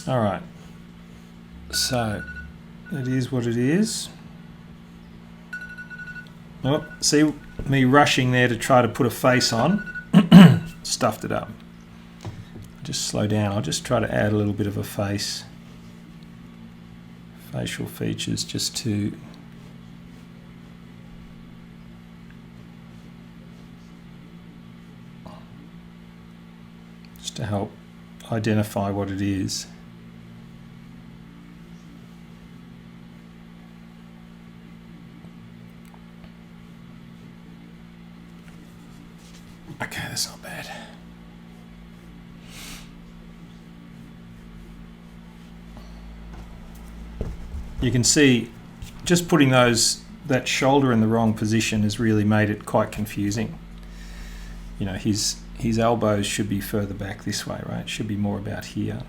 All right, so it is what it is. Oh, see me rushing there to try to put a face on, stuffed it up. Just slow down. I'll just try to add a little bit of a face, facial features, just to help identify what it is. Okay, that's not bad. You can see just putting that shoulder in the wrong position has really made it quite confusing. You know, his elbows should be further back this way, right? It should be more about here.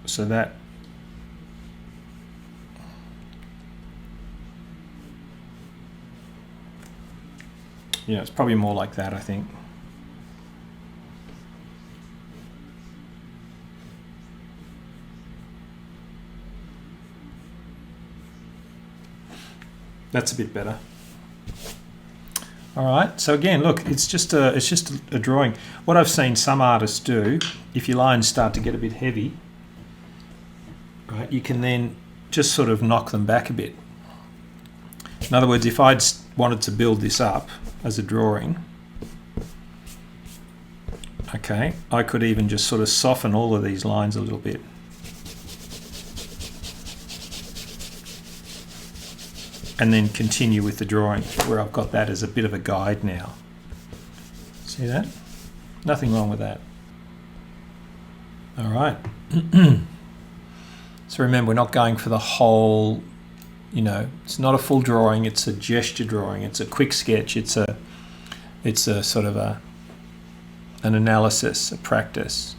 So that it's probably more like that, I think. That's a bit better. All right. So again, look, it's just a drawing. What I've seen some artists do, if your lines start to get a bit heavy, right, you can then just sort of knock them back a bit. In other words, if I'd wanted to build this up as a drawing, okay, I could even just sort of soften all of these lines a little bit. And then continue with the drawing where I've got that as a bit of a guide now. See that? Nothing wrong with that. All right. So remember, we're not going for the whole, you know, it's not a full drawing, it's a gesture drawing, it's a quick sketch, it's a sort of an analysis, a practice.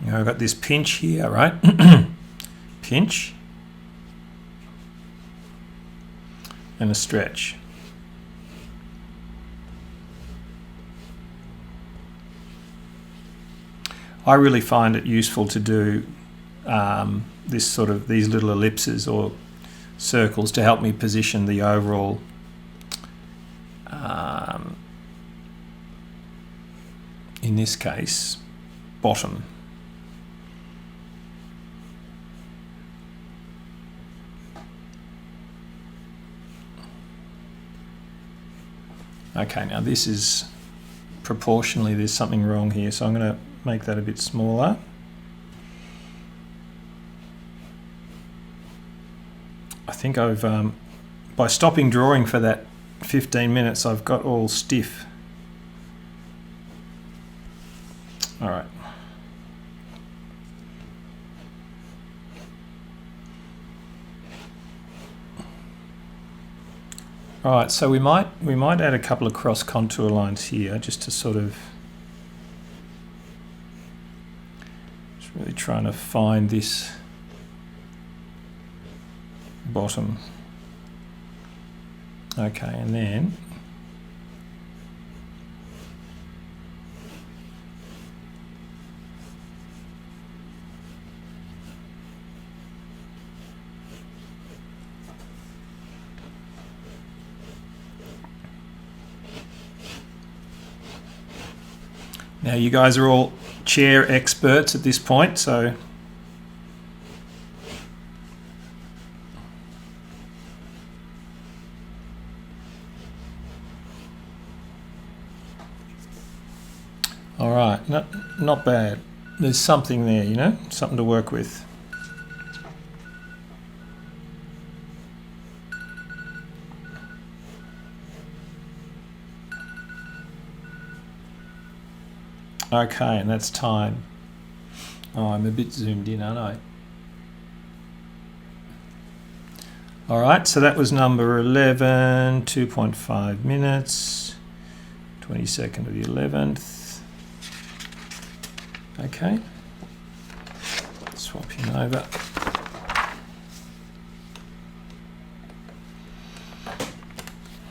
Now I've got this pinch here, right? Pinch and a stretch. I really find it useful to do these little ellipses or circles to help me position the overall in this case bottom. Okay, now this is proportionally, there's something wrong here, so I'm going to make that a bit smaller. I think I've, by stopping drawing for that 15 minutes, I've got all stiff. All right. All right, so we might add a couple of cross contour lines here just to sort of just really trying to find this bottom. Okay, and then now you guys are all chair experts at this point, so all right, not bad. There's something there, you know, something to work with. Okay, and that's time. Oh, I'm a bit zoomed in, aren't I? All right, so that was number 11, 2.5 minutes, 22nd of the 11th. Okay, swap him over.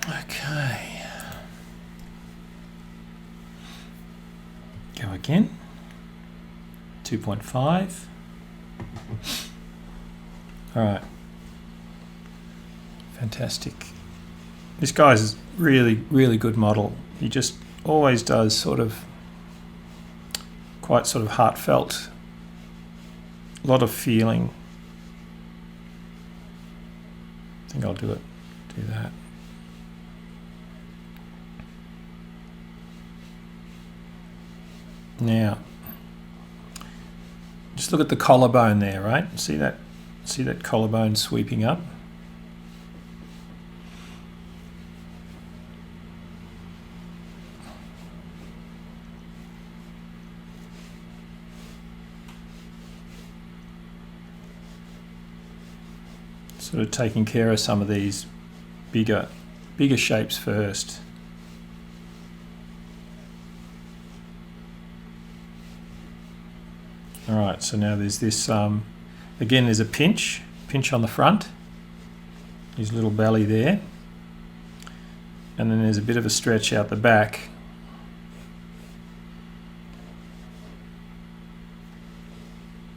Okay. Go again. 2.5. All right. Fantastic. This guy's really, really good model. He just always does quite sort of heartfelt, a lot of feeling. I think I'll do that. Now, just look at the collarbone there, right? See that collarbone sweeping up? Sort of taking care of some of these bigger shapes first. All right, so now there's this, again, there's a pinch on the front, his little belly there, and then there's a bit of a stretch out the back.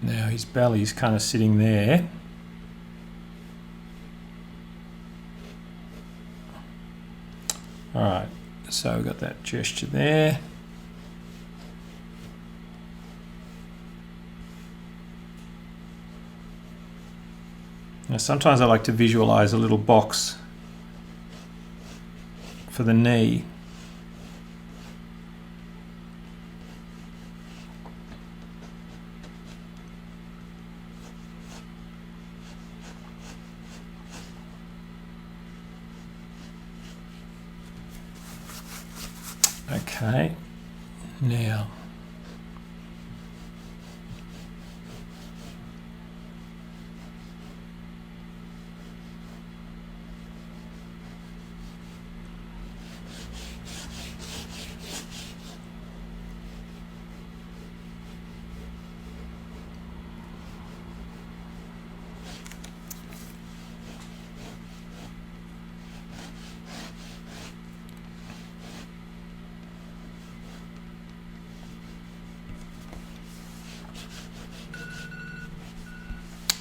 Now his belly's kind of sitting there. So we've got that gesture there. Now sometimes I like to visualize a little box for the knee. Okay, now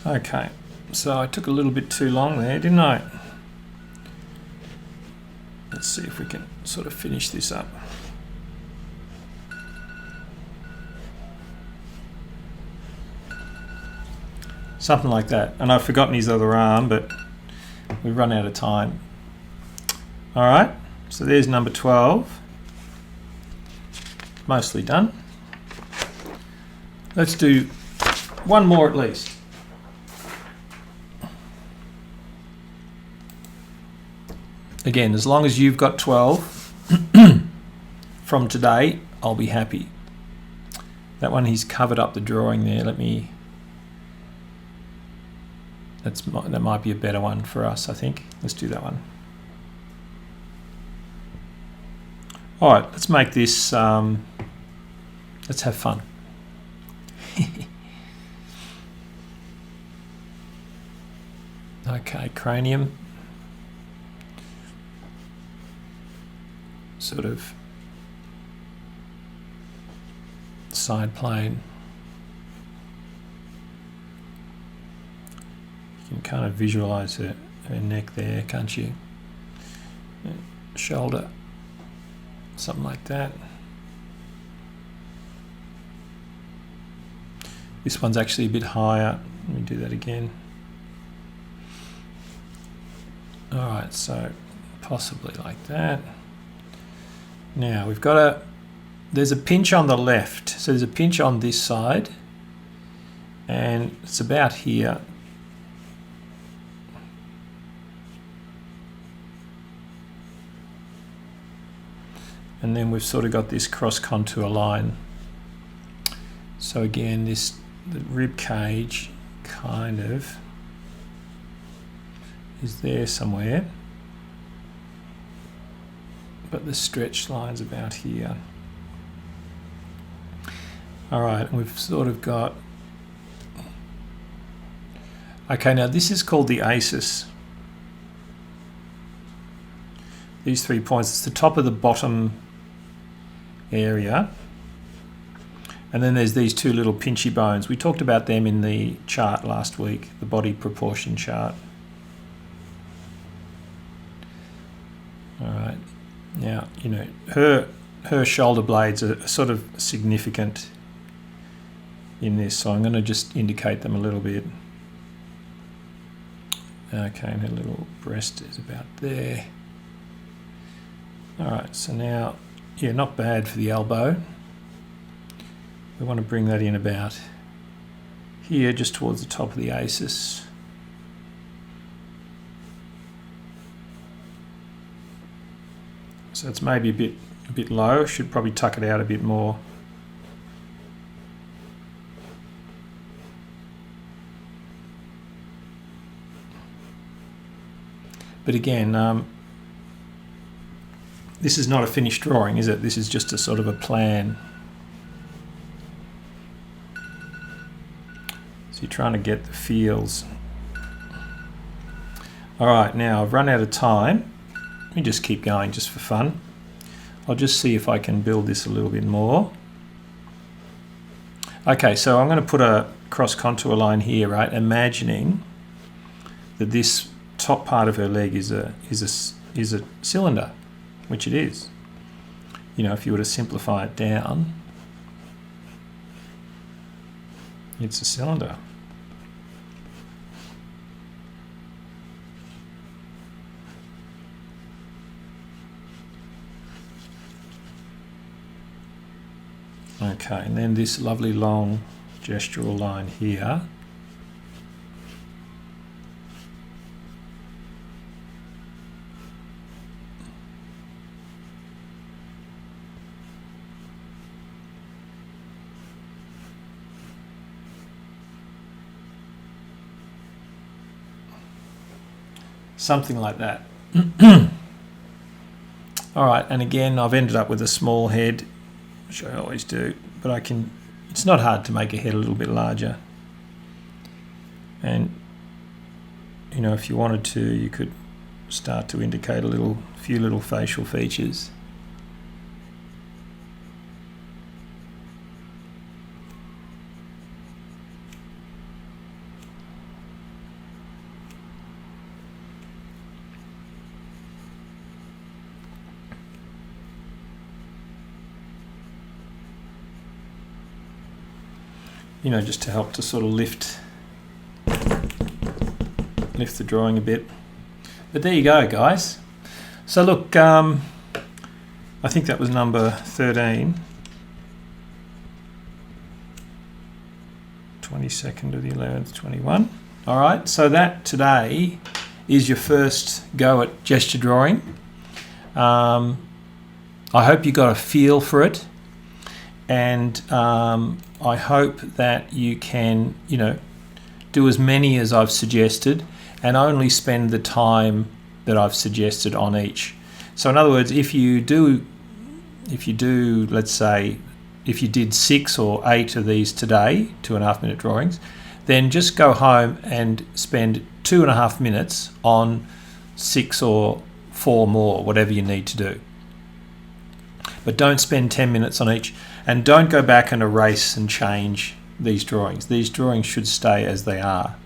okay, so I took a little bit too long there, didn't I? Let's see if we can sort of finish this up. Something like that. And I've forgotten his other arm, but we've run out of time. All right, so there's number 12. Mostly done. Let's do one more at least. Again, as long as you've got 12 from today, I'll be happy. That one, he's covered up the drawing there. That might be a better one for us, I think. Let's do that one. All right, let's make this, let's have fun. Okay, cranium. Sort of side plane. You can kind of visualize her neck there, can't you? Shoulder, something like that. This one's actually a bit higher. Let me do that again. All right, so possibly like that. Now we've got there's a pinch on the left, so there's a pinch on this side, and it's about here. And then we've sort of got this cross contour line. So again, the rib cage kind of is there somewhere, but the stretch line's about here. All right, and we've sort of got, okay, now this is called the ASIS. These 3 points, it's the top of the bottom area. And then there's these two little pinchy bones. We talked about them in the chart last week, the body proportion chart. All right. Now, you know, her shoulder blades are sort of significant in this, so I'm going to just indicate them a little bit. Okay, and her little breast is about there. All right, so now, yeah, not bad for the elbow. We want to bring that in about here, just towards the top of the ASIS. So it's maybe a bit low. Should probably tuck it out a bit more. But again, this is not a finished drawing, is it? This is just a sort of a plan. So you're trying to get the feels. All right, now I've run out of time. Let me just keep going just for fun. I'll just see if I can build this a little bit more. Okay, so I'm going to put a cross contour line here, right? Imagining that this top part of her leg is a cylinder, which it is. you know, if you were to simplify it down, it's a cylinder. Okay, and then this lovely long gestural line here. Something like that. All right, and again, I've ended up with a small head, which I always do, but it's not hard to make a head a little bit larger. And, you know, if you wanted to, you could start to indicate a few little facial features. You know, just to help to sort of lift the drawing a bit. But there you go, guys. So look, I think that was number 13. 22nd of the 11th, 21. All right, so that today is your first go at gesture drawing. I hope you got a feel for it, and I hope that you can, you know, do as many as I've suggested and only spend the time that I've suggested on each. So in other words, if you do, let's say, if you did 6 or 8 of these today, 2.5 minute drawings, then just go home and spend 2.5 minutes on 6 or 4 more, whatever you need to do. But don't spend 10 minutes on each, and don't go back and erase and change these drawings. These drawings should stay as they are.